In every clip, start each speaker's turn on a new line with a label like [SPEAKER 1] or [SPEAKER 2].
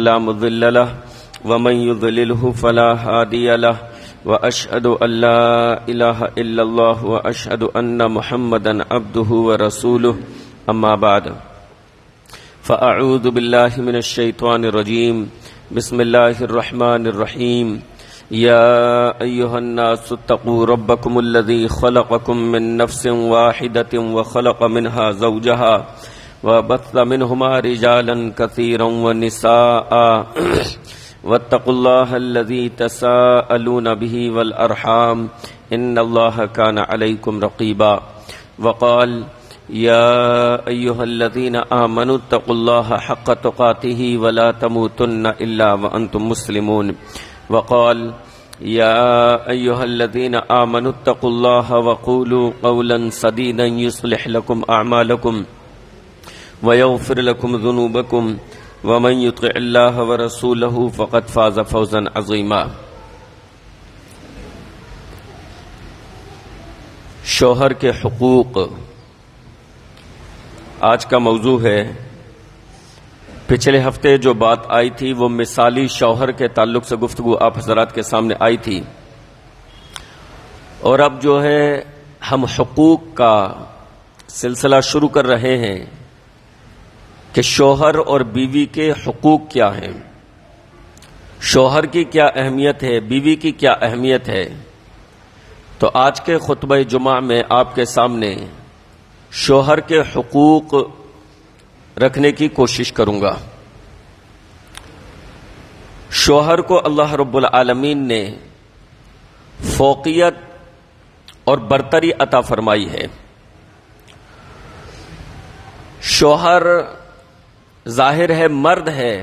[SPEAKER 1] لا مضل له ومن يضلله فلا هادي له وأشهد أن لا إله إلا الله وأشهد أن محمدا عبده ورسوله أما بعد فأعوذ بالله من الشيطان الرجيم بسم الله الرحمن الرحيم يا أيها الناس اتقوا ربكم الذي خلقكم من نفس واحدة وخلق منها زوجها وبث منهما رجالا كثيرا ونساء واتقوا الله الذي تساءلون به والأرحام إن الله كان عليكم رقيبا وقال يا أيها الذين آمنوا اتقوا الله حق تقاته ولا تموتن إلا وأنتم مسلمون وقال يا أيها الذين آمنوا اتقوا الله وقولوا قولا سديدا يصلح لكم أعمالكم ويغفر لكم ذنوبكم ومن يطع الله ورسوله فقد فاز فوزا عظيما. شوہر کے حقوق آج کا موضوع ہے. پچھلے ہفتے جو بات آئی تھی وہ مثالی شوہر کے تعلق سے گفتگو آپ حضرات کے سامنے آئی تھی، اور اب جو ہے ہم حقوق کا سلسلہ شروع کر رہے ہیں کہ شوہر اور بیوی کے حقوق کیا ہیں، شوہر کی کیا اہمیت ہے، بیوی کی کیا اہمیت ہے. تو آج کے خطبہ جمعہ میں آپ کے سامنے شوہر کے حقوق رکھنے کی کوشش کروں گا. شوہر کو اللہ رب العالمین نے فوقیت اور برتری عطا فرمائی ہے. شوہر ظاہر ہے مرد ہے،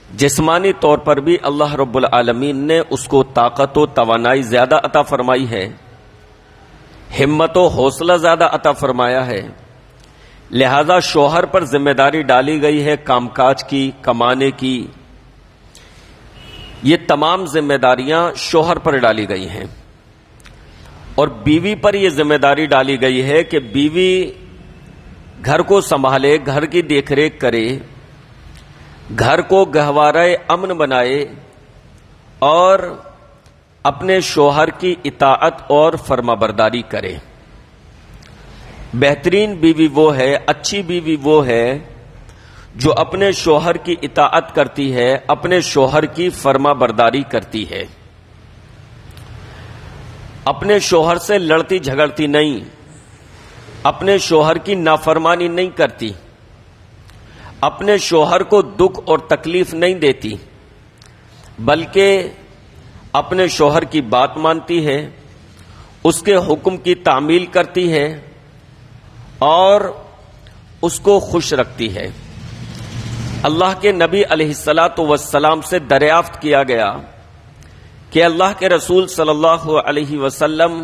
[SPEAKER 1] جسمانی طور پر بھی اللہ رب العالمین نے اس کو طاقت و توانائی زیادہ عطا فرمائی ہے، ہمت و حوصلہ زیادہ عطا فرمایا ہے. لہذا شوہر پر ذمہ داری ڈالی گئی ہے کام کاج کی، کمانے کی. یہ تمام ذمہ داریاں شوہر پر ڈالی گئی ہیں، اور بیوی پر یہ ذمہ داری ڈالی گئی ہے کہ بیوی گھر کو سنبھالے، گھر کی دیکھ ریکھ کرے، گھر کو گہوارہ امن بنائے اور اپنے شوہر کی اطاعت اور فرما برداری کرے. بہترین بیوی وہ ہے، اچھی بیوی وہ ہے جو اپنے شوہر کی اطاعت کرتی ہے، اپنے شوہر کی فرما برداری کرتی ہے، اپنے شوہر سے لڑتی جھگڑتی نہیں، اپنے شوہر کی نافرمانی نہیں کرتی، اپنے شوہر کو دکھ اور تکلیف نہیں دیتی، بلکہ اپنے شوہر کی بات مانتی ہے، اس کے حکم کی تعمیل کرتی ہے اور اس کو خوش رکھتی ہے. اللہ کے نبی علیہ الصلاۃ والسلام سے دریافت کیا گیا کہ اللہ کے رسول صلی اللہ علیہ وسلم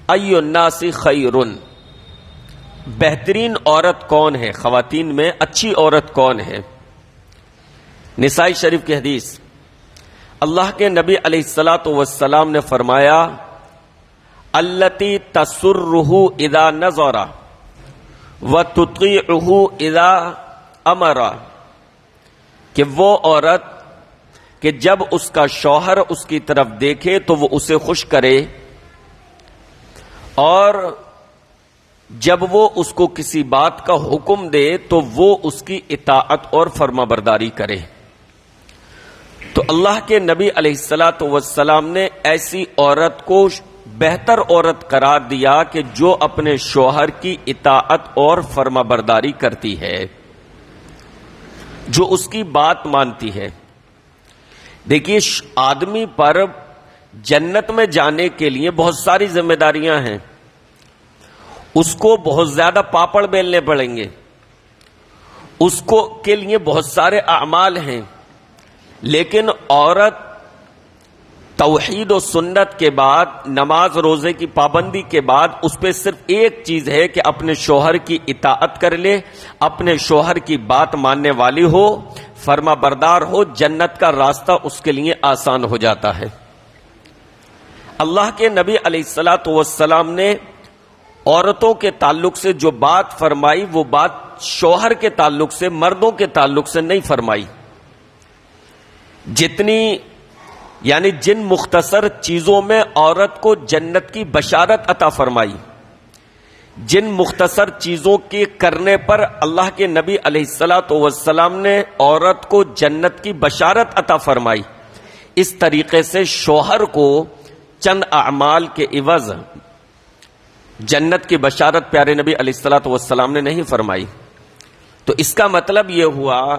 [SPEAKER 1] ای الناس خیر، بہترین عورت کون ہے، خواتین میں اچھی عورت کون ہے؟ نسائی شریف کی حدیث، اللہ کے نبی علیہ الصلاۃ والسلام نے فرمایا التی تسرہ اذا نظر وتطیعہ اذا امر، کہ وہ عورت کہ جب اس کا شوہر اس کی طرف دیکھے تو وہ اسے خوش کرے، اور جب وہ اس کو کسی بات کا حکم دے تو وہ اس کی اطاعت اور فرما برداری کرے. تو اللہ کے نبی علیہ الصلاۃ والسلام نے ایسی عورت کو بہتر عورت قرار دیا کہ جو اپنے شوہر کی اطاعت اور فرما برداری کرتی ہے، جو اس کی بات مانتی ہے. دیکھیے، آدمی پر جنت میں جانے کے لیے بہت ساری ذمہ داریاں ہیں، اس کو بہت زیادہ پاپڑ بیلنے پڑیں گے، اس کو کے لیے بہت سارے اعمال ہیں، لیکن عورت توحید و سنت کے بعد، نماز روزے کی پابندی کے بعد اس پہ صرف ایک چیز ہے کہ اپنے شوہر کی اطاعت کر لے، اپنے شوہر کی بات ماننے والی ہو، فرما بردار ہو، جنت کا راستہ اس کے لیے آسان ہو جاتا ہے. اللہ کے نبی علیہ الصلاۃ والسلام نے عورتوں کے تعلق سے جو بات فرمائی وہ بات شوہر کے تعلق سے، مردوں کے تعلق سے نہیں فرمائی. جن مختصر چیزوں میں عورت کو جنت کی بشارت عطا فرمائی، جن مختصر چیزوں کے کرنے پر اللہ کے نبی علیہ الصلوۃ والسلام نے عورت کو جنت کی بشارت عطا فرمائی، اس طریقے سے شوہر کو چند اعمال کے عوض جنت کی بشارت پیارے نبی علیہ الصلوۃ والسلام نے نہیں فرمائی۔ تو اس کا مطلب یہ ہوا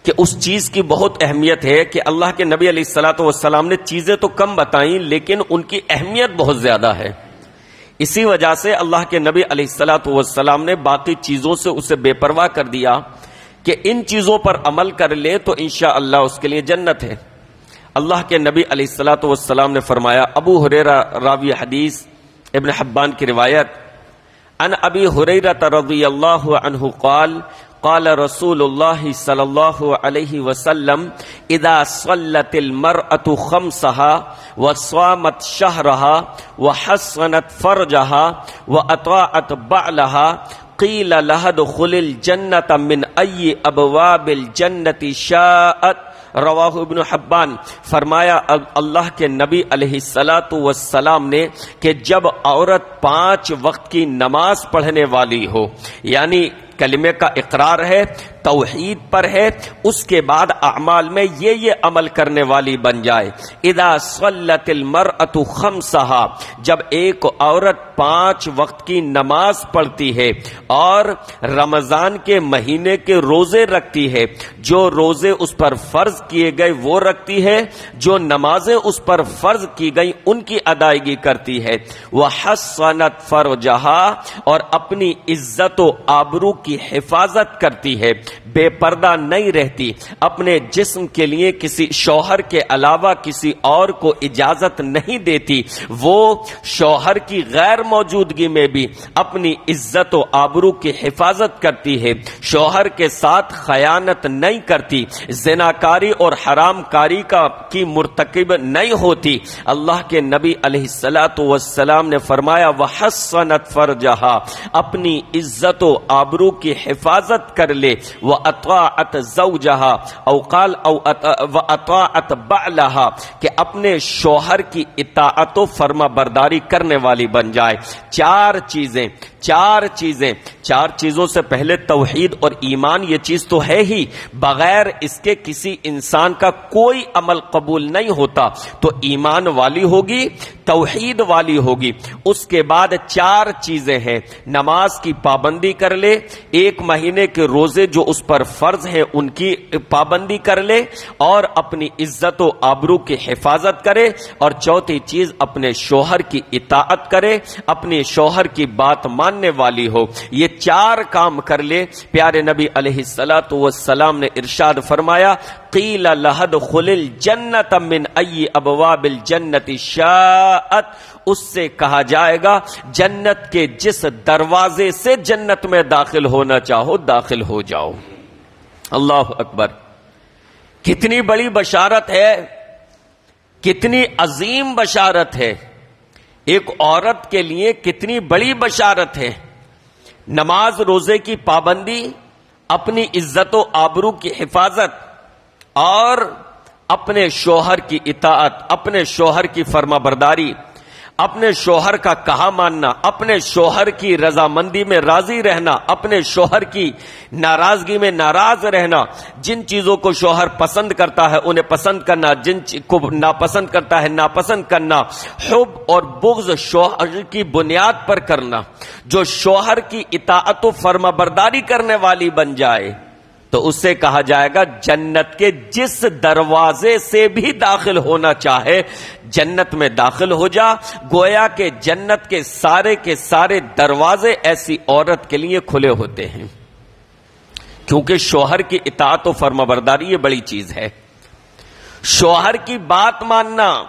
[SPEAKER 1] کہ اس چیز کی بہت اہمیت ہے کہ اللہ کے نبی علیہ الصلوۃ والسلام نے چیزیں تو کم بتائیں لیکن ان کی اہمیت بہت زیادہ ہے۔ اسی وجہ سے اللہ کے نبی علیہ الصلوۃ والسلام نے باقی چیزوں سے اسے بے پرواہ کر دیا کہ ان چیزوں پر عمل کر لے تو انشاءاللہ اس کے لیے جنت ہے۔ اللہ کے نبی علیہ الصلوۃ والسلام نے فرمایا، ابو ہریرہ راوی حدیث ابن حبان کی روایت، عن ابی ہریرہ رضی اللہ عنہ قال قال رسول اللہ صلی اللہ علیہ وسلم اذا صلت المرأة خمسها وصامت شهرها وحصنت فرجها واطاعت بعلها قیل لها ادخل الجنة من ای ابواب الجنة شاءت۔ رواہ ابن حبان۔ فرمایا اللہ کے نبی علیہ الصلوۃ والسلام نے کہ جب عورت 5 وقت کی نماز پڑھنے والی ہو، یعنی کلمے کا اقرار ہے، توحید پر ہے، اس کے بعد اعمال میں یہ عمل کرنے والی بن جائے۔ اذا صلت المرأة خمسها، جب ایک عورت 5 وقت کی نماز پڑھتی ہے اور رمضان کے مہینے کے روزے رکھتی ہے، جو روزے اس پر فرض کیے گئے وہ رکھتی ہے، جو نمازیں اس پر فرض کی گئی ان کی ادائیگی کرتی ہے، وحصنت فرجها، اور اپنی عزت و آبرو کی حفاظت کرتی ہے، بے پردہ نہیں رہتی، اپنے جسم کے لیے کسی شوہر کے علاوہ کسی اور کو اجازت نہیں دیتی، وہ شوہر کی غیر موجودگی میں بھی اپنی عزت و آبرو کی حفاظت کرتی ہے، شوہر کے ساتھ خیانت نہیں کرتی، زناکاری اور حرام کاری کی مرتکب نہیں ہوتی۔ اللہ کے نبی علیہ الصلوۃ والسلام نے فرمایا وحصنت فرجہا، اپنی عزت و آبرو کی حفاظت کر لے، وَأَطَاعَتْ زَوْجَهَا او قال او وَأَطَاعَتْ بَعْلَهَا، کہ اپنے شوہر کی اطاعت و فرما برداری کرنے والی بن جائے۔ چار چیزوں سے پہلے توحید اور ایمان، یہ چیز تو ہے ہی، بغیر اس کے کسی انسان کا کوئی عمل قبول نہیں ہوتا، تو ایمان والی ہوگی، توحید والی ہوگی۔ اس کے بعد 4 چیزیں ہیں، نماز کی پابندی کر لے، 1 مہینے کے روزے جو اس پر فرض ہیں ان کی پابندی کر لے، اور اپنی عزت و آبرو کی حفاظت کرے، اور چوتھی چیز اپنے شوہر کی اطاعت کرے، اپنے شوہر کی بات ماننے والی ہو۔ یہ 4 کام کر لے، پیارے نبی علیہ الصلوۃ والسلام نے ارشاد فرمایا قیل لها ادخل الجنۃ من ای ابواب الجنۃ شاءت، اس سے کہا جائے گا جنت کے جس دروازے سے جنت میں داخل ہونا چاہو داخل ہو جاؤ۔ اللہ اکبر، کتنی بڑی بشارت ہے، کتنی عظیم بشارت ہے، ایک عورت کے لیے کتنی بڑی بشارت ہے۔ نماز روزے کی پابندی، اپنی عزت و آبرو کی حفاظت، اور اپنے شوہر کی اطاعت، اپنے شوہر کی فرما برداری، اپنے شوہر کا کہا ماننا، اپنے شوہر کی رضامندی میں راضی رہنا، اپنے شوہر کی ناراضگی میں ناراض رہنا، جن چیزوں کو شوہر پسند کرتا ہے انہیں پسند کرنا، جن کو ناپسند کرتا ہے ناپسند کرنا، حب اور بغض شوہر کی بنیاد پر کرنا۔ جو شوہر کی اطاعت و فرما برداری کرنے والی بن جائے تو اس سے کہا جائے گا جنت کے جس دروازے سے بھی داخل ہونا چاہے جنت میں داخل ہو جا۔ گویا کہ جنت کے سارے دروازے ایسی عورت کے لیے کھلے ہوتے ہیں، کیونکہ شوہر کی اطاعت و فرما برداری یہ بڑی چیز ہے۔ شوہر کی بات ماننا،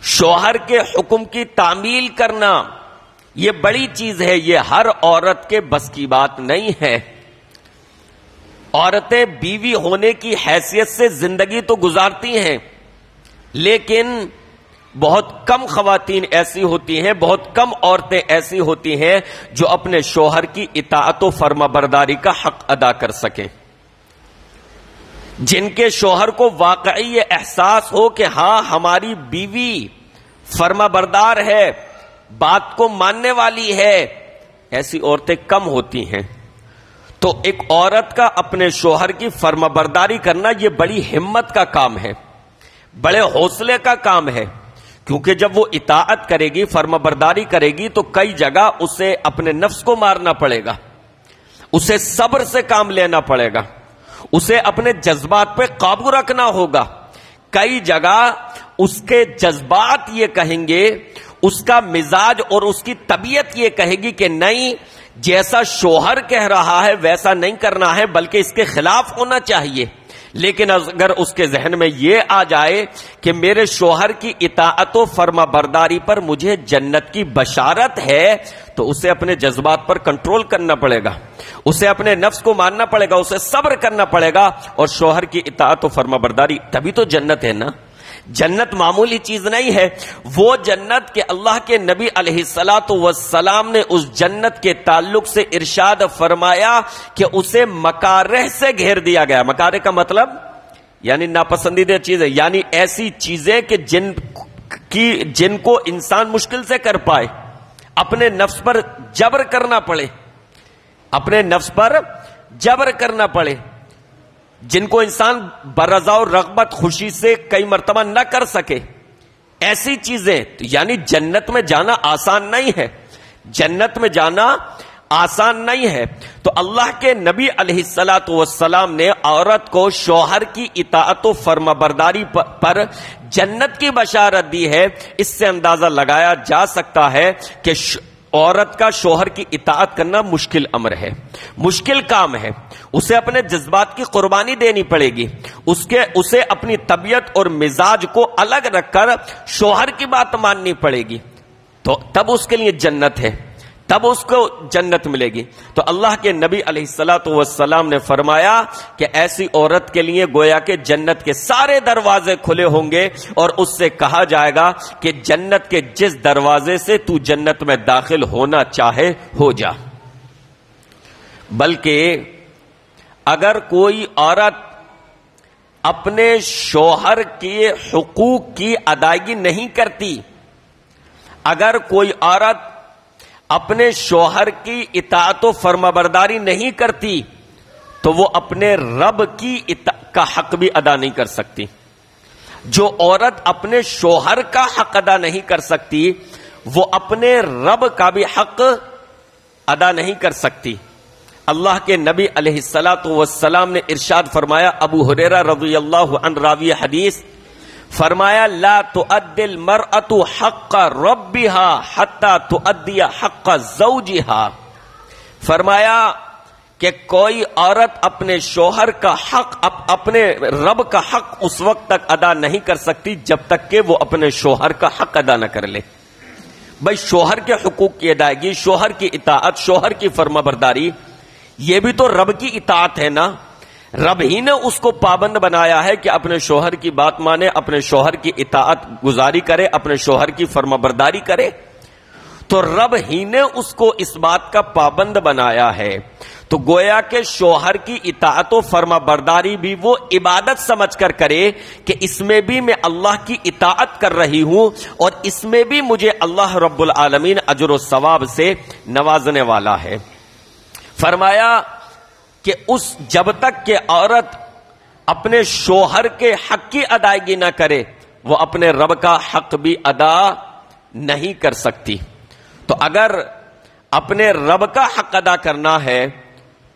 [SPEAKER 1] شوہر کے حکم کی تعمیل کرنا یہ بڑی چیز ہے، یہ ہر عورت کے بس کی بات نہیں ہے۔ عورتیں بیوی ہونے کی حیثیت سے زندگی تو گزارتی ہیں، لیکن بہت کم خواتین ایسی ہوتی ہیں، بہت کم عورتیں ایسی ہوتی ہیں جو اپنے شوہر کی اطاعت و فرما برداری کا حق ادا کر سکیں۔ جن کے شوہر کو واقعی یہ احساس ہو کہ ہاں ہماری بیوی فرما بردار ہے، بات کو ماننے والی ہے، ایسی عورتیں کم ہوتی ہیں۔ تو ایک عورت کا اپنے شوہر کی فرما برداری کرنا یہ بڑی ہمت کا کام ہے، بڑے حوصلے کا کام ہے، کیونکہ جب وہ اطاعت کرے گی، فرما برداری کرے گی تو کئی جگہ اسے اپنے نفس کو مارنا پڑے گا، اسے صبر سے کام لینا پڑے گا، اسے اپنے جذبات پہ قابو رکھنا ہوگا۔ کئی جگہ اس کے جذبات یہ کہیں گے، اس کا مزاج اور اس کی طبیعت یہ کہے گی کہ نہیں، جیسا شوہر کہہ رہا ہے ویسا نہیں کرنا ہے، بلکہ اس کے خلاف ہونا چاہیے۔ لیکن اگر اس کے ذہن میں یہ آ جائے کہ میرے شوہر کی اطاعت و فرما برداری پر مجھے جنت کی بشارت ہے، تو اسے اپنے جذبات پر کنٹرول کرنا پڑے گا، اسے اپنے نفس کو ماننا پڑے گا، اسے صبر کرنا پڑے گا، اور شوہر کی اطاعت و فرما برداری، تبھی تو جنت ہے نا۔ جنت معمولی چیز نہیں ہے، وہ جنت کہ اللہ کے نبی علیہ الصلوۃ والسلام نے اس جنت کے تعلق سے ارشاد فرمایا کہ اسے مکارہ سے گھیر دیا گیا۔ مکارہ کا مطلب یعنی ناپسندیدہ چیزیں، یعنی ایسی چیزیں کہ جن کو انسان مشکل سے کر پائے، اپنے نفس پر جبر کرنا پڑے، اپنے نفس پر جبر کرنا پڑے، جن کو انسان برضا و رغبت خوشی سے کئی مرتبہ نہ کر سکے، ایسی چیزیں، یعنی جنت میں جانا آسان نہیں ہے، جنت میں جانا آسان نہیں ہے۔ تو اللہ کے نبی علیہ الصلوۃ والسلام نے عورت کو شوہر کی اطاعت و فرما برداری پر جنت کی بشارت دی ہے۔ اس سے اندازہ لگایا جا سکتا ہے کہ عورت کا شوہر کی اطاعت کرنا مشکل امر ہے، مشکل کام ہے، اسے اپنے جذبات کی قربانی دینی پڑے گی، اسے اپنی طبیعت اور مزاج کو الگ رکھ کر شوہر کی بات ماننی پڑے گی، تو تب اس کے لیے جنت ہے، تب اس کو جنت ملے گی۔ تو اللہ کے نبی علیہ الصلوۃ والسلام نے فرمایا کہ ایسی عورت کے لیے گویا کہ جنت کے سارے دروازے کھلے ہوں گے، اور اس سے کہا جائے گا کہ جنت کے جس دروازے سے تو جنت میں داخل ہونا چاہے ہو جا۔ بلکہ اگر کوئی عورت اپنے شوہر کے حقوق کی ادائیگی نہیں کرتی، اگر کوئی عورت اپنے شوہر کی اطاعت و فرما برداری نہیں کرتی، تو وہ اپنے رب کا حق بھی ادا نہیں کر سکتی۔ جو عورت اپنے شوہر کا حق ادا نہیں کر سکتی، وہ اپنے رب کا بھی حق ادا نہیں کر سکتی۔ اللہ کے نبی علیہ الصلوۃ والسلام نے ارشاد فرمایا، ابو ہریرہ رضی اللہ عنہ راوی حدیث، فرمایا لا تؤدی المرأة حق ربها حتى تؤدی حق زوجها، فرمایا کہ کوئی عورت اپنے شوہر کا حق، اپنے رب کا حق اس وقت تک ادا نہیں کر سکتی جب تک کہ وہ اپنے شوہر کا حق ادا نہ کر لے۔ بھائی شوہر کے حقوق کی ادائیگی، شوہر کی اطاعت، شوہر کی فرما برداری، یہ بھی تو رب کی اطاعت ہے نا۔ رب ہی نے اس کو پابند بنایا ہے کہ اپنے شوہر کی بات مانے، اپنے شوہر کی اطاعت گزاری کرے، اپنے شوہر کی فرما برداری کرے، تو رب ہی نے اس کو اس بات کا پابند بنایا ہے۔ تو گویا کہ شوہر کی اطاعت و فرما برداری بھی وہ عبادت سمجھ کر کرے کہ اس میں بھی میں اللہ کی اطاعت کر رہی ہوں، اور اس میں بھی مجھے اللہ رب العالمین اجر و ثواب سے نوازنے والا ہے۔ فرمایا کہ جب تک کہ عورت اپنے شوہر کے حق کی ادائیگی نہ کرے، وہ اپنے رب کا حق بھی ادا نہیں کر سکتی۔ تو اگر اپنے رب کا حق ادا کرنا ہے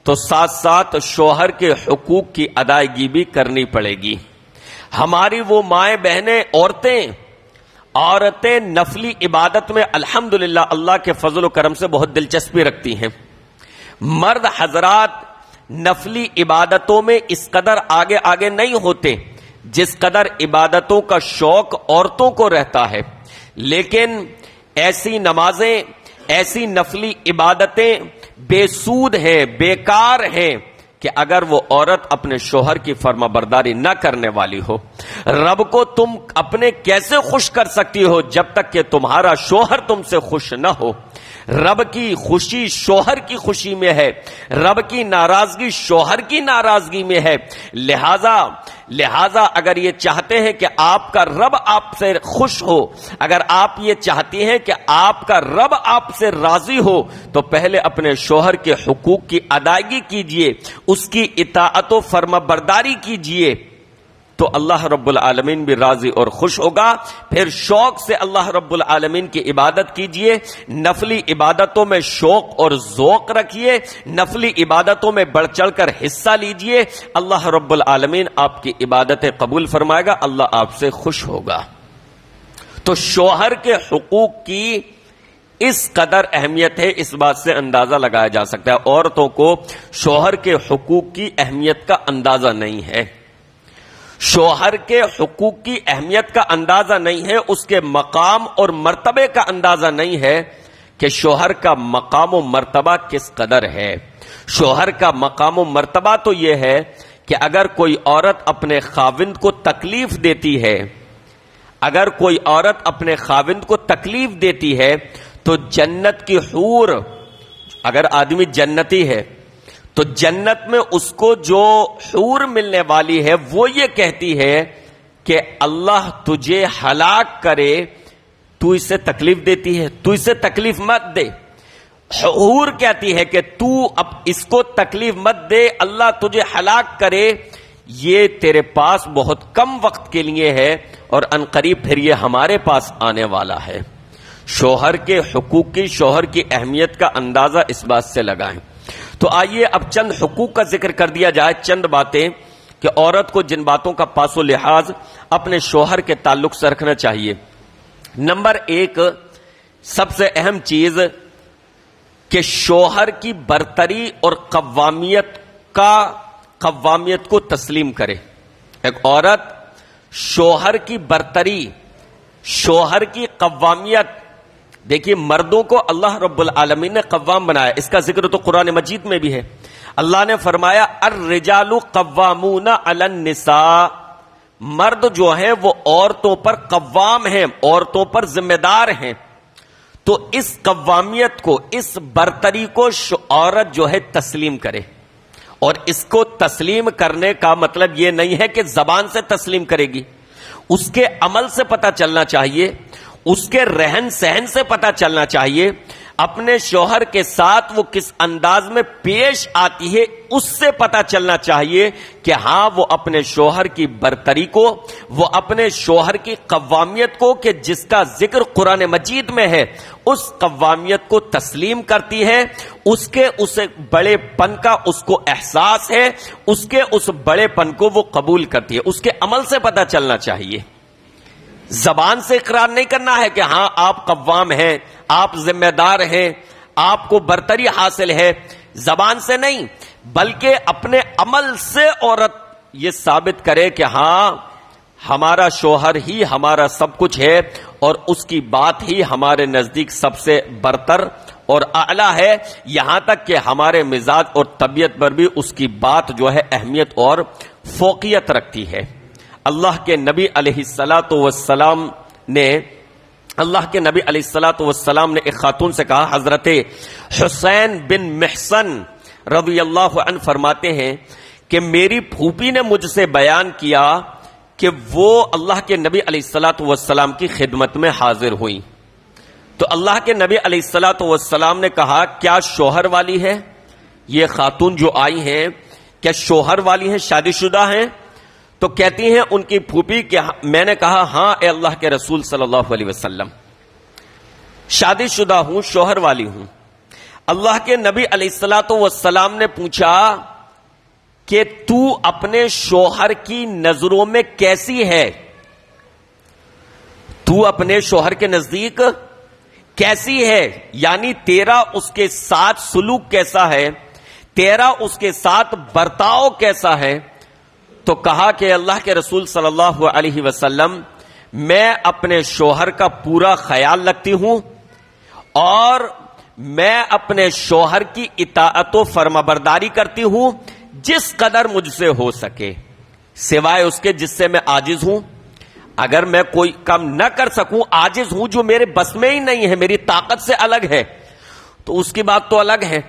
[SPEAKER 1] تو ساتھ ساتھ شوہر کے حقوق کی ادائیگی بھی کرنی پڑے گی۔ ہماری وہ مائیں بہنیں، عورتیں نفلی عبادت میں الحمدللہ اللہ کے فضل و کرم سے بہت دلچسپی رکھتی ہیں۔ مرد حضرات نفلی عبادتوں میں اس قدر آگے نہیں ہوتے جس قدر عبادتوں کا شوق عورتوں کو رہتا ہے، لیکن ایسی نمازیں، ایسی نفلی عبادتیں بے سود ہیں، بیکار ہیں کہ اگر وہ عورت اپنے شوہر کی فرما برداری نہ کرنے والی ہو۔ رب کو تم اپنے کیسے خوش کر سکتی ہو جب تک کہ تمہارا شوہر تم سے خوش نہ ہو؟ رب کی خوشی شوہر کی خوشی میں ہے، رب کی ناراضگی شوہر کی ناراضگی میں ہے۔ لہذا اگر یہ چاہتے ہیں کہ آپ کا رب آپ سے خوش ہو، اگر آپ یہ چاہتی ہیں کہ آپ کا رب آپ سے راضی ہو، تو پہلے اپنے شوہر کے حقوق کی ادائیگی کیجئے، اس کی اطاعت و فرما برداری کیجئے، تو اللہ رب العالمین بھی راضی اور خوش ہوگا۔ پھر شوق سے اللہ رب العالمین کی عبادت کیجئے، نفلی عبادتوں میں شوق اور ذوق رکھیے، نفلی عبادتوں میں بڑھ چڑھ کر حصہ لیجئے، اللہ رب العالمین آپ کی عبادتیں قبول فرمائے گا، اللہ آپ سے خوش ہوگا۔ تو شوہر کے حقوق کی اس قدر اہمیت ہے، اس بات سے اندازہ لگایا جا سکتا ہے۔ عورتوں کو شوہر کے حقوق کی اہمیت کا اندازہ نہیں ہے، شوہر کے حقوق کی اہمیت کا اندازہ نہیں ہے، اس کے مقام اور مرتبے کا اندازہ نہیں ہے کہ شوہر کا مقام و مرتبہ کس قدر ہے۔ شوہر کا مقام و مرتبہ تو یہ ہے کہ اگر کوئی عورت اپنے خاوند کو تکلیف دیتی ہے، اگر کوئی عورت اپنے خاوند کو تکلیف دیتی ہے تو جنت کی حور، اگر آدمی جنتی ہے تو جنت میں اس کو جو حور ملنے والی ہے وہ یہ کہتی ہے کہ اللہ تجھے ہلاک کرے، تو اسے تکلیف دیتی ہے، تو اسے تکلیف مت دے۔ حور کہتی ہے کہ تو اب اس کو تکلیف مت دے، اللہ تجھے ہلاک کرے، یہ تیرے پاس بہت کم وقت کے لیے ہے اور عنقریب پھر یہ ہمارے پاس آنے والا ہے۔ شوہر کے حقوق کی، شوہر کی اہمیت کا اندازہ اس بات سے لگائیں۔ تو آئیے اب چند حقوق کا ذکر کر دیا جائے، چند باتیں کہ عورت کو جن باتوں کا پاس و لحاظ اپنے شوہر کے تعلق سے رکھنا چاہیے۔ نمبر 1، سب سے اہم چیز کہ شوہر کی برتری اور قوامیت کو تسلیم کرے۔ ایک عورت شوہر کی برتری، شوہر کی قوامیت، دیکھیے مردوں کو اللہ رب العالمین نے قوام بنایا، اس کا ذکر تو قرآن مجید میں بھی ہے۔ اللہ نے فرمایا الرجال قوامون علی النساء، مرد جو ہیں وہ عورتوں پر قوام ہیں، عورتوں پر ذمہ دار ہیں۔ تو اس قوامیت کو، اس برتری کو عورت جو ہے تسلیم کرے، اور اس کو تسلیم کرنے کا مطلب یہ نہیں ہے کہ زبان سے تسلیم کرے گی، اس کے عمل سے پتہ چلنا چاہیے، اس کے رہن سہن سے پتہ چلنا چاہیے، اپنے شوہر کے ساتھ وہ کس انداز میں پیش آتی ہے اس سے پتہ چلنا چاہیے کہ ہاں وہ اپنے شوہر کی برتری کو، وہ اپنے شوہر کی قوامیت کو کہ جس کا ذکر قرآن مجید میں ہے، اس قوامیت کو تسلیم کرتی ہے، اس کے اس بڑے پن کا اس کو احساس ہے، اس کے اس بڑے پن کو وہ قبول کرتی ہے، اس کے عمل سے پتہ چلنا چاہیے۔ زبان سے اقرار نہیں کرنا ہے کہ ہاں آپ قوام ہیں، آپ ذمہ دار ہیں، آپ کو برتری حاصل ہے، زبان سے نہیں بلکہ اپنے عمل سے عورت یہ ثابت کرے کہ ہاں ہمارا شوہر ہی ہمارا سب کچھ ہے اور اس کی بات ہی ہمارے نزدیک سب سے برتر اور اعلیٰ ہے، یہاں تک کہ ہمارے مزاج اور طبیعت پر بھی اس کی بات جو ہے اہمیت اور فوقیت رکھتی ہے۔ اللہ کے نبی علیہ السلام نے ایک خاتون سے کہا، حضرت حسین بن محسن رضی اللہ عنہ فرماتے ہیں کہ میری پھوپھی نے مجھ سے بیان کیا کہ وہ اللہ کے نبی علیہ السلام کی خدمت میں حاضر ہوئی، تو اللہ کے نبی علیہ السلام نے کہا کیا شوہر والی ہے؟ یہ خاتون جو آئی ہیں کیا شوہر والی ہیں، شادی شدہ ہیں؟ تو کہتی ہیں ان کی پھوپھی کہ میں نے کہا ہاں اے اللہ کے رسول صلی اللہ علیہ وسلم، شادی شدہ ہوں، شوہر والی ہوں۔ اللہ کے نبی علیہ السلام نے پوچھا کہ تو اپنے شوہر کی نظروں میں کیسی ہے؟ تو اپنے شوہر کے نزدیک کیسی ہے؟ یعنی تیرا اس کے ساتھ سلوک کیسا ہے، تیرا اس کے ساتھ برتاؤ کیسا ہے؟ تو کہا کہ اللہ کے رسول صلی اللہ علیہ وسلم، میں اپنے شوہر کا پورا خیال رکھتی ہوں اور میں اپنے شوہر کی اطاعت و فرمانبرداری کرتی ہوں جس قدر مجھ سے ہو سکے، سوائے اس کے جس سے میں عاجز ہوں۔ اگر میں کوئی کام نہ کر سکوں، عاجز ہوں، جو میرے بس میں ہی نہیں ہے، میری طاقت سے الگ ہے، تو اس کی بات تو الگ ہے،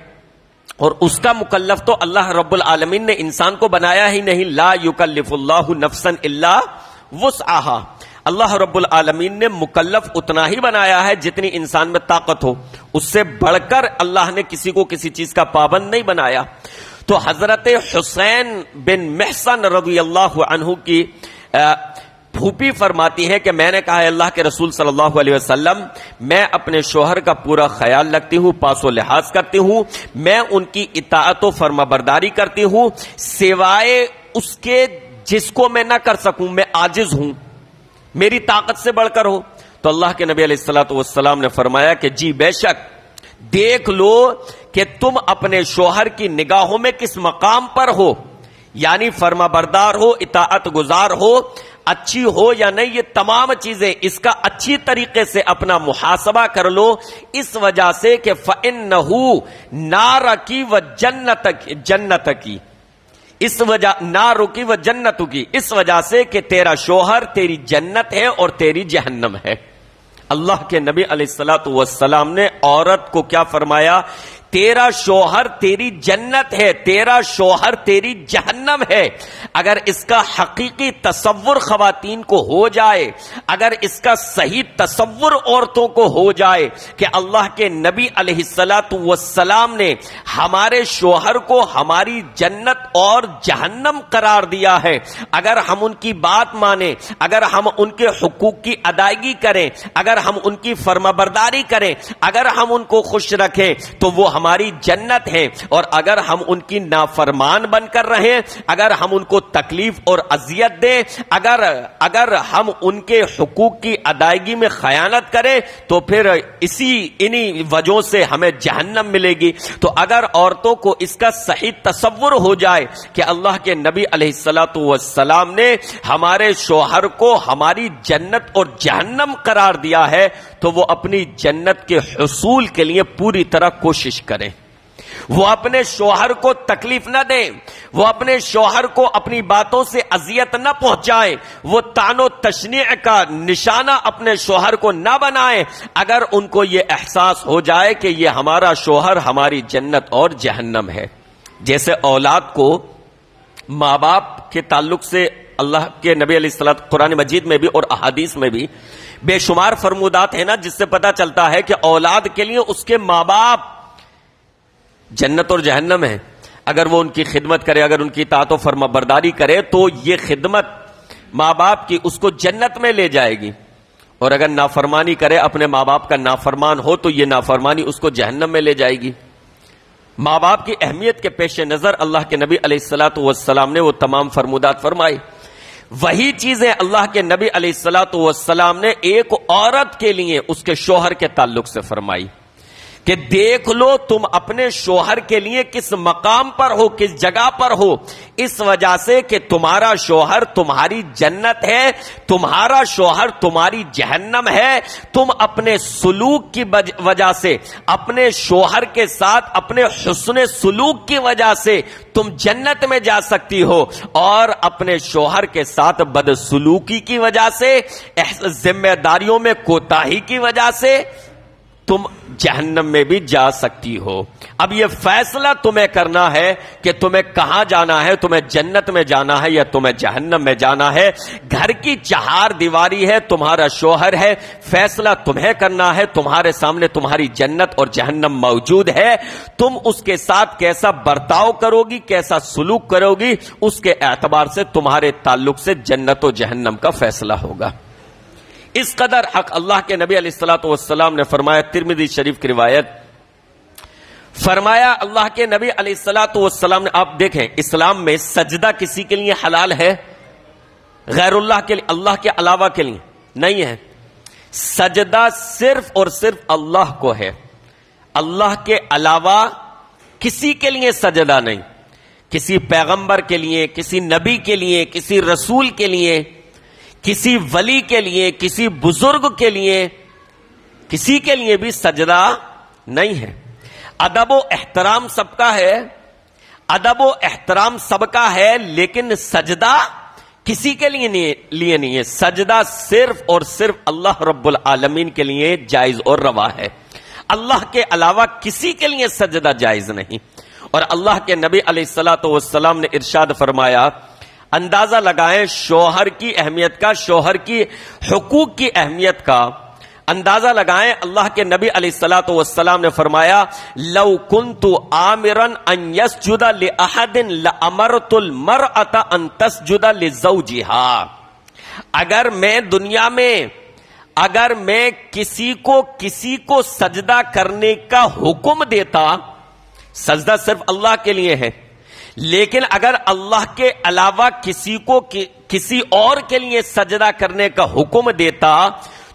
[SPEAKER 1] اور اس کا مکلف تو اللہ رب العالمین نے انسان کو بنایا ہی نہیں. لا یکلف اللہ نفسا الا وسعها. اللہ رب العالمین نے مکلف اتنا ہی بنایا ہے جتنی انسان میں طاقت ہو، اس سے بڑھ کر اللہ نے کسی کو کسی چیز کا پابند نہیں بنایا. تو حضرت حسین بن محسن رضی اللہ عنہ کی پھوپھی فرماتی ہے کہ میں نے کہا ہے اللہ کے رسول صلی اللہ علیہ وسلم، میں اپنے شوہر کا پورا خیال رکھتی ہوں، پاس و لحاظ کرتی ہوں، میں ان کی اطاعت و فرما برداری کرتی ہوں، سوائے اس کے جس کو میں نہ کر سکوں، میں عاجز ہوں، میری طاقت سے بڑھ کر ہو. تو اللہ کے نبی علیہ الصلوۃ والسلام نے فرمایا کہ جی بے شک، دیکھ لو کہ تم اپنے شوہر کی نگاہوں میں کس مقام پر ہو، یعنی فرما بردار ہو، اطاعت گزار ہو، اچھی ہو یا نہیں. یہ تمام چیزیں اس کا اچھی طریقے سے اپنا محاسبہ کر لو، اس وجہ سے کہ فَإِنَّهُ نَارَكِ وَجَنَّتَكِ، اس وجہ نارکی و جنت کی، اس وجہ سے کہ تیرا شوہر تیری جنت ہے اور تیری جہنم ہے. اللہ کے نبی علیہ الصلوۃ والسلام نے عورت کو کیا فرمایا؟ تیرا شوہر تیری جنت ہے، تیرا شوہر تیری جہنم ہے. اگر اس کا حقیقی تصور خواتین کو ہو جائے، اگر اس کا صحیح تصور عورتوں کو ہو جائے کہ اللہ کے نبی علیہ الصلوۃ والسلام نے ہمارے شوہر کو ہماری جنت اور جہنم قرار دیا ہے، اگر ہم ان کی بات مانیں، اگر ہم ان کے حقوق کی ادائیگی کریں، اگر ہم ان کی فرما برداری کریں، اگر ہم ان کو خوش رکھیں تو وہ ہماری جنت ہے. اور اگر ہم ان کی نافرمان بن کر رہیں، اگر ہم ان کو تکلیف اور اذیت دیں، اگر ہم ان کے حقوق کی ادائیگی میں خیانت کریں تو پھر انہی وجہوں سے ہمیں جہنم ملے گی. تو اگر عورتوں کو اس کا صحیح تصور ہو جائے کہ اللہ کے نبی علیہ الصلوۃ والسلام نے ہمارے شوہر کو ہماری جنت اور جہنم قرار دیا ہے، تو وہ اپنی جنت کے حصول کے لیے پوری طرح کوشش کریں. وہ اپنے شوہر کو تکلیف نہ دیں، وہ اپنے شوہر کو اپنی باتوں سے اذیت نہ پہنچائیں، وہ طعن و تشنیع کا نشانہ اپنے شوہر کو نہ بنائیں اگر ان کو یہ احساس ہو جائے کہ یہ ہمارا شوہر ہماری جنت اور جہنم ہے. جیسے اولاد کو ماں باپ کے تعلق سے اللہ کے نبی علیہ الصلوۃ قرآن مجید میں بھی اور احادیث میں بھی بے شمار فرمودات ہیں نا، جس سے پتہ چلتا ہے کہ اولاد کے لیے اس کے ماں باپ جنت اور جہنم ہے. اگر وہ ان کی خدمت کرے، اگر ان کی اطاعت و فرما برداری کرے تو یہ خدمت ماں باپ کی اس کو جنت میں لے جائے گی، اور اگر نافرمانی کرے، اپنے ماں باپ کا نافرمان ہو، تو یہ نافرمانی اس کو جہنم میں لے جائے گی. ماں باپ کی اہمیت کے پیش نظر اللہ کے نبی علیہ الصلوۃ والسلام نے وہ تمام فرمودات فرمائی. وہی چیزیں اللہ کے نبی علیہ الصلوۃ والسلام نے ایک عورت کے لیے اس کے شوہر کے تعلق سے فرمائی کہ دیکھ لو تم اپنے شوہر کے لیے کس مقام پر ہو، کس جگہ پر ہو، اس وجہ سے کہ تمہارا شوہر تمہاری جنت ہے، تمہارا شوہر تمہاری جہنم ہے. تم اپنے سلوک کی وجہ سے، اپنے شوہر کے ساتھ اپنے حسن سلوک کی وجہ سے تم جنت میں جا سکتی ہو، اور اپنے شوہر کے ساتھ بدسلوکی کی وجہ سے، ذمہ داریوں میں کوتاہی کی وجہ سے تم جہنم میں بھی جا سکتی ہو. اب یہ فیصلہ تمہیں کرنا ہے کہ تمہیں کہاں جانا ہے، تمہیں جنت میں جانا ہے یا تمہیں جہنم میں جانا ہے. گھر کی چہار دیواری ہے، تمہارا شوہر ہے، فیصلہ تمہیں کرنا ہے. تمہارے سامنے تمہاری جنت اور جہنم موجود ہے، تم اس کے ساتھ کیسا برتاؤ کرو گی، کیسا سلوک کرو گی، اس کے اعتبار سے تمہارے تعلق سے جنت و جہنم کا فیصلہ ہوگا. اس قدر حق اللہ کے نبی علیہ الصلوۃ والسلام نے فرمایا. ترمذی شریف کی روایت، فرمایا اللہ کے نبی علیہ الصلوۃ والسلام نے، آپ دیکھیں اسلام میں سجدہ کسی کے لیے حلال ہے؟ غیر اللہ کے لیے، اللہ کے علاوہ کے لیے نہیں ہے. سجدہ صرف اور صرف اللہ کو ہے، اللہ کے علاوہ کسی کے لیے سجدہ نہیں. کسی پیغمبر کے لیے، کسی نبی کے لیے، کسی رسول کے لیے، کسی ولی کے لیے، کسی بزرگ کے لیے، کسی کے لیے بھی سجدہ نہیں ہے. ادب و احترام سب کا ہے، ادب و احترام سب کا ہے، لیکن سجدہ کسی کے لیے نہیں ہے. سجدہ صرف اور صرف اللہ رب العالمین کے لیے جائز اور روا ہے. اللہ کے علاوہ کسی کے لیے سجدہ جائز نہیں. اور اللہ کے نبی علیہ الصلوۃ والسلام نے ارشاد فرمایا، اندازہ لگائیں شوہر کی اہمیت کا، شوہر کی حقوق کی اہمیت کا اندازہ لگائیں. اللہ کے نبی علیہ الصلوۃ والسلام نے فرمایا، لو کنت آمرا ان یسجد لاحد لامرت المرأة ان تسجد لزوجها. اگر میں دنیا میں اگر میں کسی کو سجدہ کرنے کا حکم دیتا، سجدہ صرف اللہ کے لیے ہے، لیکن اگر اللہ کے علاوہ کسی اور کے لیے سجدہ کرنے کا حکم دیتا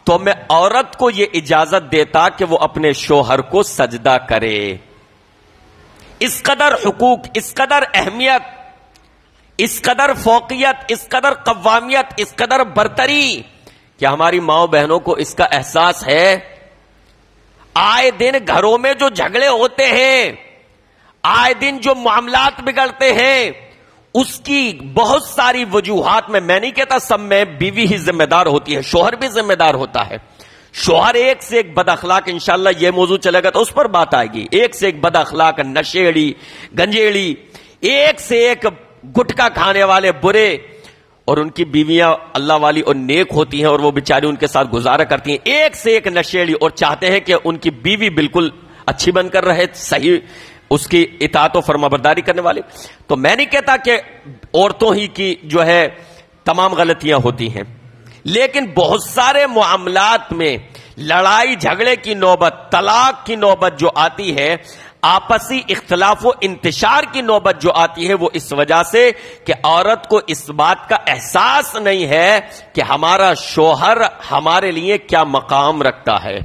[SPEAKER 1] تو میں عورت کو یہ اجازت دیتا کہ وہ اپنے شوہر کو سجدہ کرے. اس قدر حقوق، اس قدر اہمیت، اس قدر فوقیت، اس قدر قوامیت، اس قدر برتری، کیا ہماری ماؤں بہنوں کو اس کا احساس ہے؟ آئے دن گھروں میں جو جھگڑے ہوتے ہیں، آئے دن جو معاملات بگڑتے ہیں، اس کی بہت ساری وجوہات میں نہیں کہتا سب میں بیوی ہی ذمہ دار ہوتی ہے، شوہر بھی ذمہ دار ہوتا ہے. شوہر ایک سے ایک بد اخلاق، انشاءاللہ یہ موضوع چلے گا تو اس پر بات آئے گی، ایک سے ایک بد اخلاق، نشیڑی، گنجیڑی، ایک سے ایک گٹکا کھانے والے برے، اور ان کی بیویاں اللہ والی اور نیک ہوتی ہیں اور وہ بیچاری ان کے ساتھ گزارا کرتی ہیں. ایک سے ایک نشیڑی، اور چاہتے ہیں کہ ان کی بیوی بالکل اچھی بن کر رہے، صحیح اس کی اطاعت و فرما برداری کرنے والے. تو میں نہیں کہتا کہ عورتوں ہی کی جو ہے تمام غلطیاں ہوتی ہیں، لیکن بہت سارے معاملات میں لڑائی جھگڑے کی نوبت، طلاق کی نوبت جو آتی ہے، آپسی اختلاف و انتشار کی نوبت جو آتی ہے، وہ اس وجہ سے کہ عورت کو اس بات کا احساس نہیں ہے کہ ہمارا شوہر ہمارے لیے کیا مقام رکھتا ہے.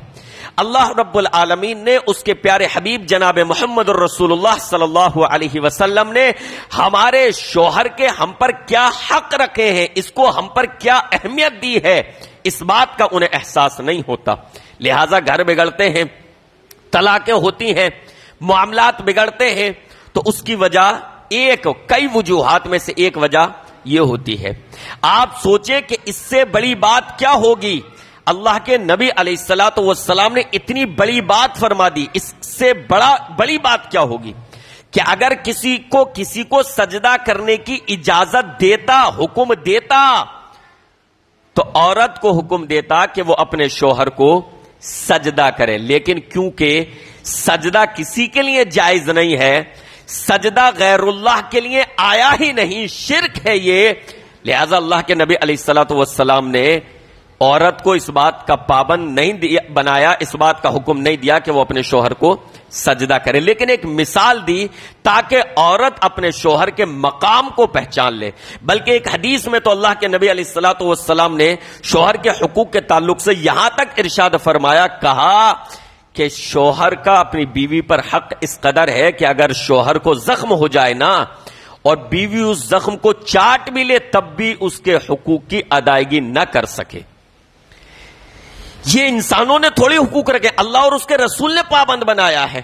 [SPEAKER 1] اللہ رب العالمین نے اس کے پیارے حبیب جناب محمد الرسول اللہ صلی اللہ علیہ وسلم نے ہمارے شوہر کے ہم پر کیا حق رکھے ہیں، اس کو ہم پر کیا اہمیت دی ہے، اس بات کا انہیں احساس نہیں ہوتا. لہٰذا گھر بگڑتے ہیں، طلاقیں ہوتی ہیں، معاملات بگڑتے ہیں، تو اس کی وجہ کئی وجوہات میں سے ایک وجہ یہ ہوتی ہے. آپ سوچیں کہ اس سے بڑی بات کیا ہوگی؟ اللہ کے نبی علیہ الصلوۃ والسلام نے اتنی بڑی بات فرما دی، اس سے بڑی بات کیا ہوگی کہ اگر کسی کو سجدہ کرنے کی اجازت دیتا، حکم دیتا، تو عورت کو حکم دیتا کہ وہ اپنے شوہر کو سجدہ کرے. لیکن کیونکہ سجدہ کسی کے لیے جائز نہیں ہے، سجدہ غیر اللہ کے لیے آیا ہی نہیں، شرک ہے یہ، لہذا اللہ کے نبی علیہ الصلوۃ والسلام نے عورت کو اس بات کا پابند نہیں بنایا، اس بات کا حکم نہیں دیا کہ وہ اپنے شوہر کو سجدہ کرے، لیکن ایک مثال دی تاکہ عورت اپنے شوہر کے مقام کو پہچان لے. بلکہ ایک حدیث میں تو اللہ کے نبی علیہ الصلوۃ والسلام نے شوہر کے حقوق کے تعلق سے یہاں تک ارشاد فرمایا، کہا کہ شوہر کا اپنی بیوی پر حق اس قدر ہے کہ اگر شوہر کو زخم ہو جائے نا اور بیوی اس زخم کو چاٹ بھی لے تب بھی اس کے حقوق کی ادائیگی نہ کر سکے. یہ انسانوں نے تھوڑی حقوق رکھے، اللہ اور اس کے رسول نے پابند بنایا ہے.